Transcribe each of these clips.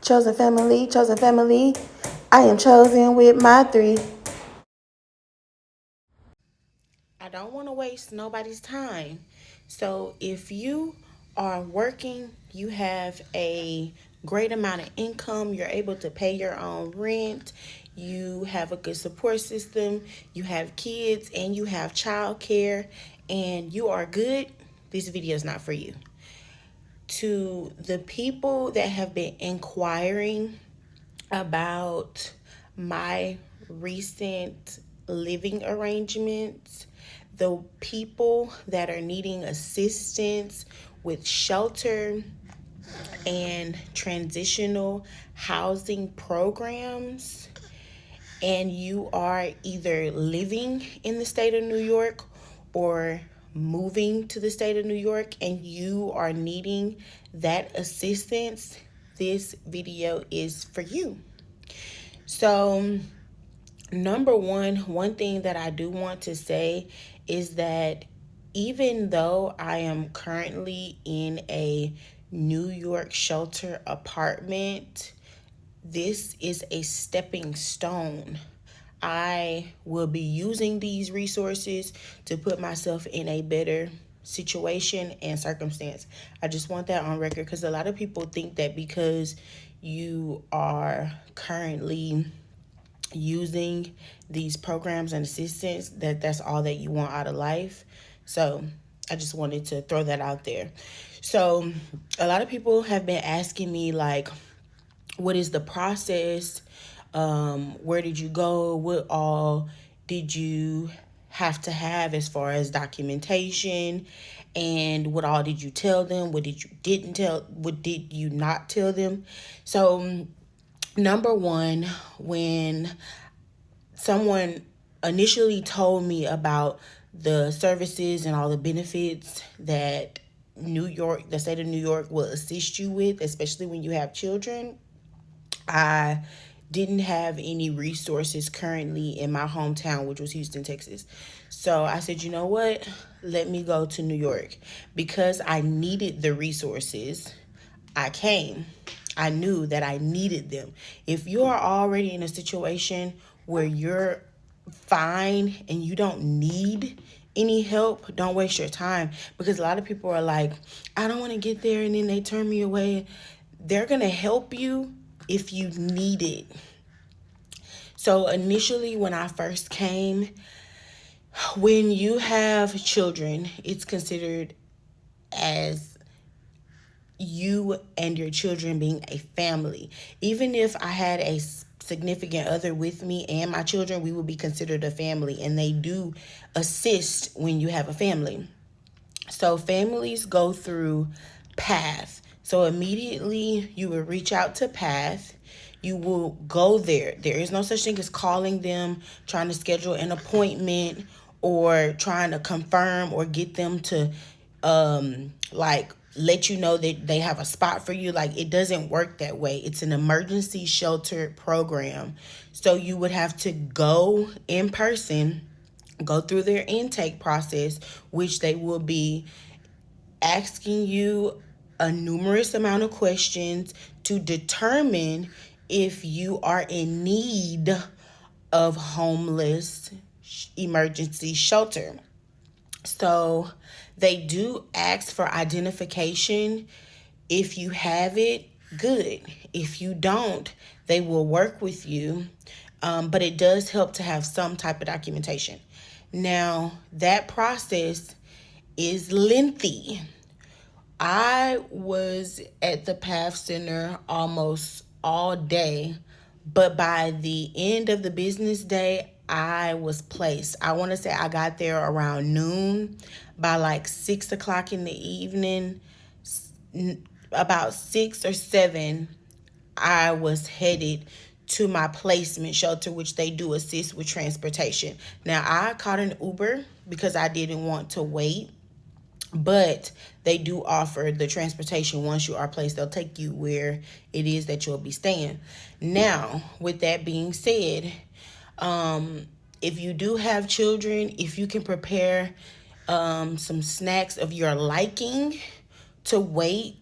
Chosen family, chosen family. I am chosen with my three. I don't want to waste nobody's time. So if you are working, you have a great amount of income, you're able to pay your own rent, you have a good support system, you have kids, and you have childcare, and you are good, this video is not for you. To the people that have been inquiring about my recent living arrangements, the people that are needing assistance with shelter and transitional housing programs, and you are either living in the state of New York or moving to the state of New York and you are needing that assistance, this video is for you. So, number one thing that I do want to say is that even though I am currently in a New York shelter apartment, this is a stepping stone. I will be using these resources to put myself in a better situation and circumstance. I just want that on record because a lot of people think that because you are currently using these programs and assistance that's all that you want out of life. So I just wanted to throw that out there. So a lot of people have been asking me like, what is the process? Where did you go? What all did you have to have as far as documentation? And what all did you tell them? What did you didn't tell? What did you not tell them? So number one, when someone initially told me about the services and all the benefits that New York, the state of New York, will assist you with, especially when you have children, I didn't have any resources currently in my hometown, which was Houston, Texas. So I said, you know what? Let me go to New York. Because I needed the resources, I came. I knew that I needed them. If you are already in a situation where you're fine and you don't need any help, don't waste your time, because a lot of people are like, I don't want to get there, and then they turn me away. They're going to help you if you need it. So initially when I first came, when you have children, it's considered as you and your children being a family. Even if I had a significant other with me and my children, we would be considered a family, and they do assist when you have a family. So families go through PATH. So immediately you will reach out to PATH. You will go there. There is no such thing as calling them, trying to schedule an appointment, or trying to confirm or get them to like let you know that they have a spot for you. Like, it doesn't work that way. It's an emergency shelter program. So you would have to go in person, go through their intake process, which they will be asking you a numerous amount of questions to determine if you are in need of homeless emergency shelter. So they do ask for identification. If you have it, good. If you don't, they will work with you. But it does help to have some type of documentation. Now, that process is lengthy. I was at the PATH Center almost all day, but by the end of the business day, I was placed. I want to say I got there around noon. By like 6 o'clock in the evening, about 6 or 7, I was headed to my placement shelter, which they do assist with transportation. Now, I caught an Uber because I didn't want to wait, but they do offer the transportation. Once you are placed, they'll take you where it is that you'll be staying. Now, with that being said, if you do have children, if you can prepare some snacks of your liking to wait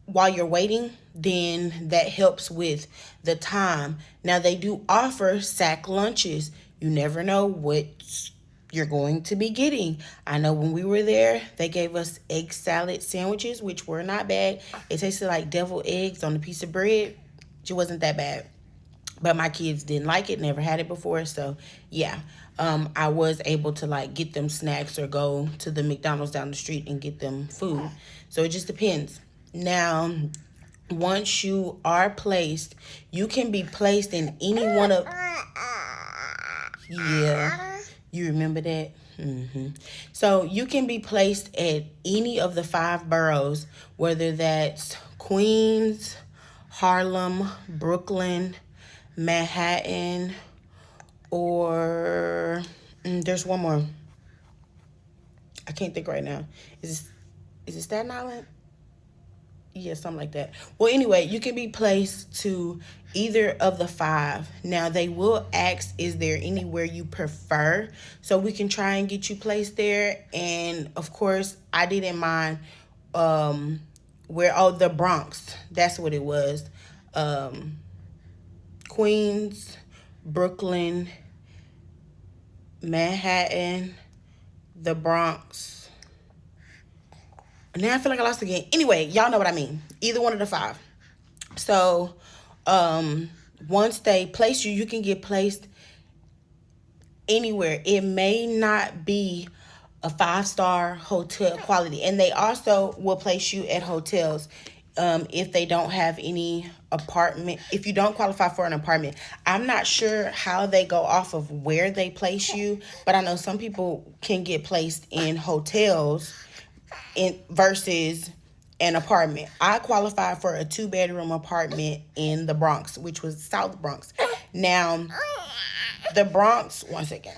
while you're waiting, then that helps with the time. Now they do offer sack lunches. You never know what you're going to be getting. I know when we were there, they gave us egg salad sandwiches, which were not bad. It tasted like deviled eggs on a piece of bread. It wasn't that bad. But my kids didn't like it, never had it before. So yeah, I was able to like get them snacks or go to the McDonald's down the street and get them food. So it just depends. Now, once you are placed, you can be placed in any one of, yeah, you remember that? So you can be placed at any of the 5 boroughs, whether that's Queens, Harlem, Brooklyn, Manhattan, or there's one more. I can't think right now. Is it Staten Island? Yeah, something like that. Well, anyway, you can be placed to either of the 5. Now, they will ask, is there anywhere you prefer? So we can try and get you placed there. And, of course, I didn't mind the Bronx. That's what it was. Queens, Brooklyn, Manhattan, the Bronx. Now I feel like I lost again. Anyway, y'all know what I mean. Either one of the 5. So, once they place you, you can get placed anywhere. It may not be a 5-star hotel quality. And they also will place you at hotels if they don't have any apartment. If you don't qualify for an apartment. I'm not sure how they go off of where they place you. But I know some people can get placed in hotels versus an apartment. I qualified for a 2-bedroom apartment in the Bronx, which was South Bronx. Now, the Bronx, one second.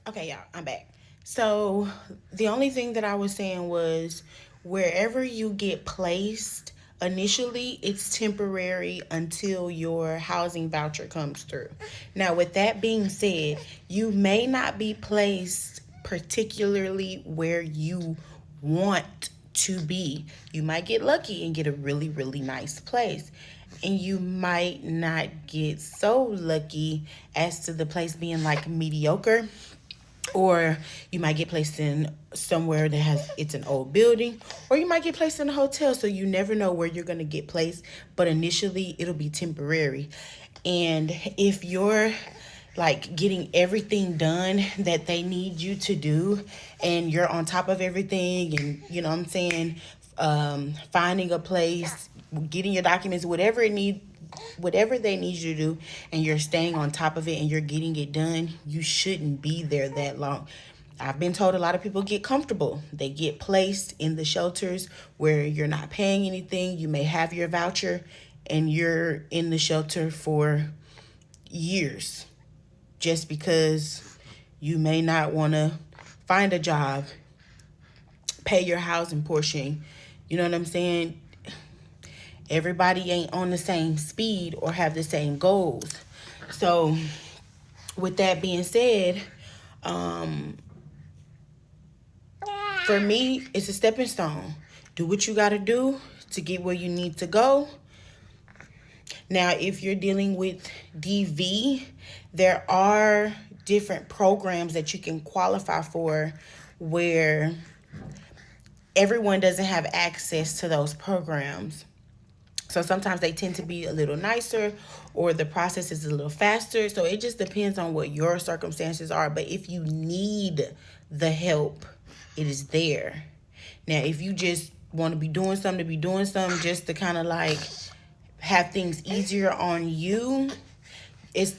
Okay, y'all, I'm back. So, the only thing that I was saying was wherever you get placed, initially it's temporary until your housing voucher comes through. Now, with that being said, you may not be placed particularly where you want to be. You might get lucky and get a really, really nice place. And you might not get so lucky as to the place being like mediocre. Or you might get placed in somewhere that it's an old building. Or you might get placed in a hotel. So you never know where you're going to get placed. But initially, it'll be temporary. And if you're like getting everything done that they need you to do and you're on top of everything and you know what I'm saying, finding a place, getting your documents, whatever they need you to do, and you're staying on top of it and you're getting it done, you shouldn't be there that long. I've been told a lot of people get comfortable. They get placed in the shelters where you're not paying anything. You may have your voucher and you're in the shelter for years just because you may not want to find a job, pay your housing portion. You know what I'm saying? Everybody ain't on the same speed or have the same goals. So with that being said, for me, it's a stepping stone. Do what you got to do to get where you need to go. Now, if you're dealing with DV, there are different programs that you can qualify for where everyone doesn't have access to those programs. So sometimes they tend to be a little nicer or the process is a little faster. So it just depends on what your circumstances are. But if you need the help, it is there. Now, if you just want to be doing something just to kind of like have things easier on you,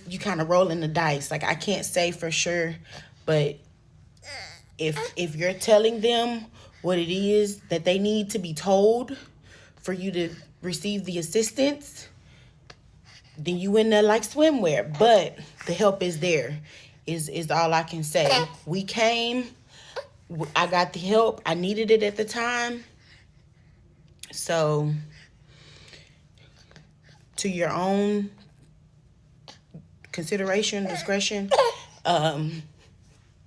you kind of rolling the dice. Like, I can't say for sure, but if you're telling them what it is that they need to be told for you to receive the assistance, then you in there like swimwear. But the help is there, is all I can say. We came, I got the help. I needed it at the time. So, to your own consideration, discretion,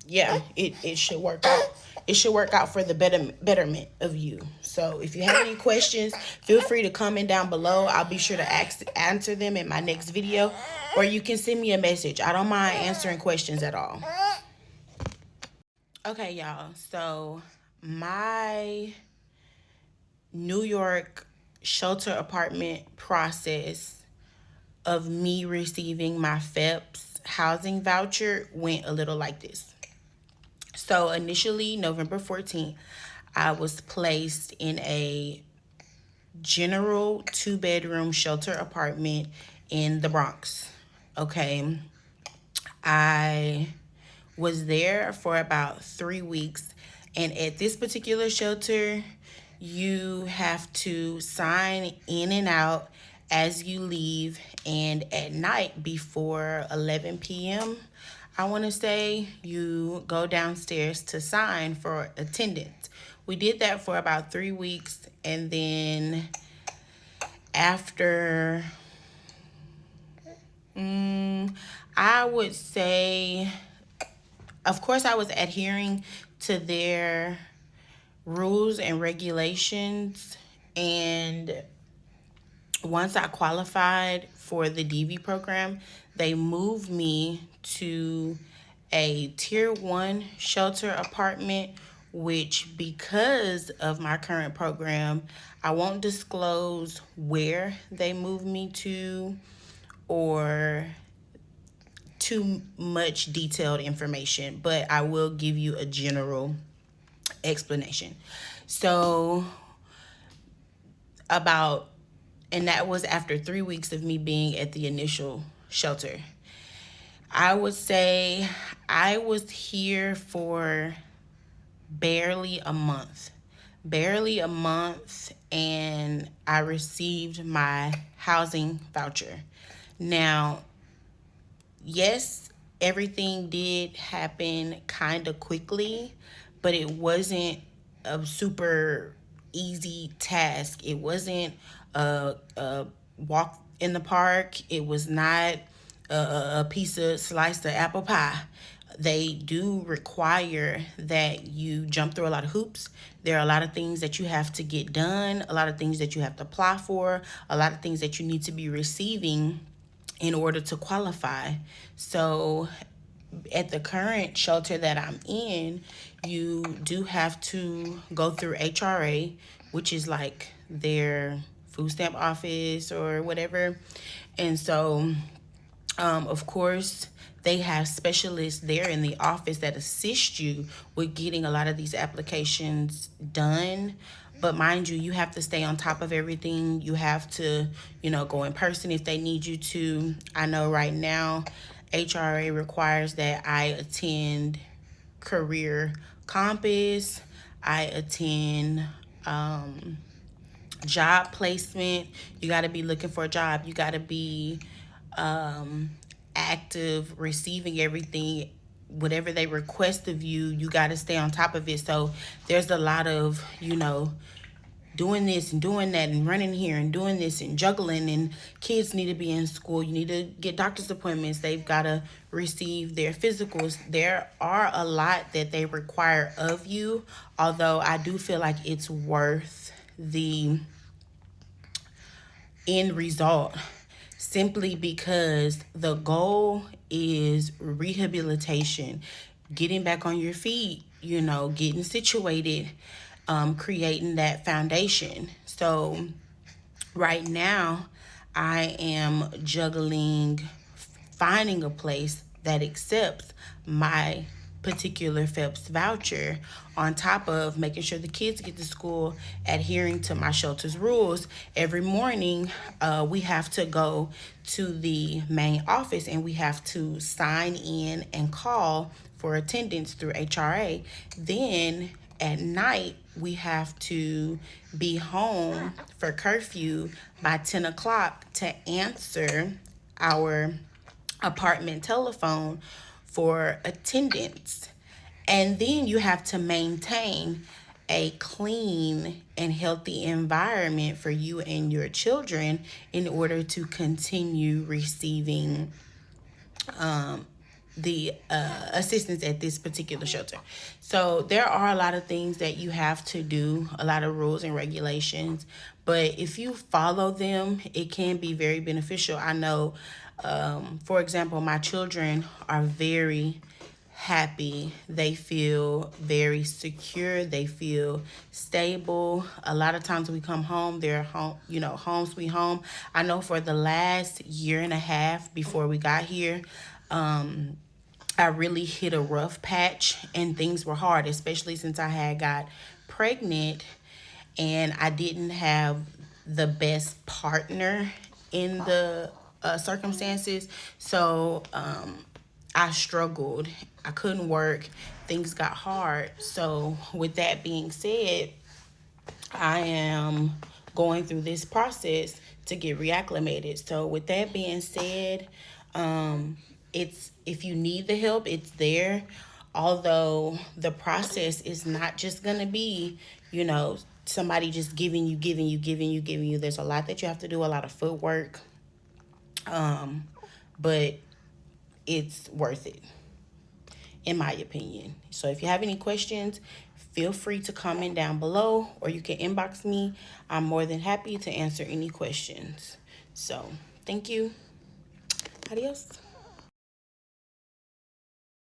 yeah, it should work out. It should work out for the betterment of you. So So if you have any questions, feel free to comment down below. I'll be sure to answer them in my next video, or you can send me a message. I don't mind answering questions at all. Okay, y'all. So my New York shelter apartment process of me receiving my FEPS housing voucher went a little like this. So initially, November 14th, I was placed in a general 2-bedroom shelter apartment in the Bronx. Okay. I was there for about 3 weeks. And at this particular shelter, you have to sign in and out as you leave. And at night before 11 p.m., I want to say, you go downstairs to sign for attendance. We did that for about 3 weeks. And then after, I would say, of course, I was adhering to their rules and regulations. And once I qualified for the DV program, they moved me to a tier 1 shelter apartment, which, because of my current program, I won't disclose where they moved me to or too much detailed information, but I will give you a general explanation. So and that was after 3 weeks of me being at the initial shelter. I would say I was here for barely a month, and I received my housing voucher. Now, yes, everything did happen kind of quickly, but it wasn't a super easy task. It wasn't a walk in the park. It was not a piece of sliced apple pie. They do require that you jump through a lot of hoops. There are a lot of things that you have to get done, a lot of things that you have to apply for, a lot of things that you need to be receiving in order to qualify. So at the current shelter that I'm in, you do have to go through HRA, which is like their food stamp office or whatever. And so, of course, they have specialists there in the office that assist you with getting a lot of these applications done. But mind you, you have to stay on top of everything. You have to, go in person if they need you to. I know right now, HRA requires that I attend Career Compass. I attend job placement. You got to be looking for a job. You got to be active, receiving everything. Whatever they request of you, you got to stay on top of it. So there's a lot of, doing this and doing that and running here and doing this and juggling, and kids need to be in school. You need to get doctor's appointments. They've got to receive their physicals. There are a lot that they require of you, although I do feel like it's worth the end result, simply because the goal is rehabilitation, getting back on your feet, getting situated, creating that foundation. So right now, I am juggling finding a place that accepts my particular FEPS voucher, on top of making sure the kids get to school, adhering to my shelter's rules. Every morning, we have to go to the main office and we have to sign in and call for attendance through HRA. Then at night, we have to be home for curfew by 10 o'clock to answer our apartment telephone for attendance. And then you have to maintain a clean and healthy environment for you and your children in order to continue receiving assistance at this particular shelter. So there are a lot of things that you have to do, a lot of rules and regulations, but if you follow them, it can be very beneficial. I know, for example, my children are very happy. They feel very secure. They feel stable. A lot of times we come home, they're home, home sweet home. I know for the last year and a half before we got here, I really hit a rough patch and things were hard, especially since I had got pregnant and I didn't have the best partner in the circumstances. So I struggled. I couldn't work. Things got hard. So, with that being said, I am going through this process to get reacclimated. So, with that being said, it's if you need the help, it's there. Although the process is not just gonna be, somebody just giving you. There's a lot that you have to do, a lot of footwork, but it's worth it, in my opinion. So if you have any questions, feel free to comment down below or you can inbox me. I'm more than happy to answer any questions. So, thank you. Adios.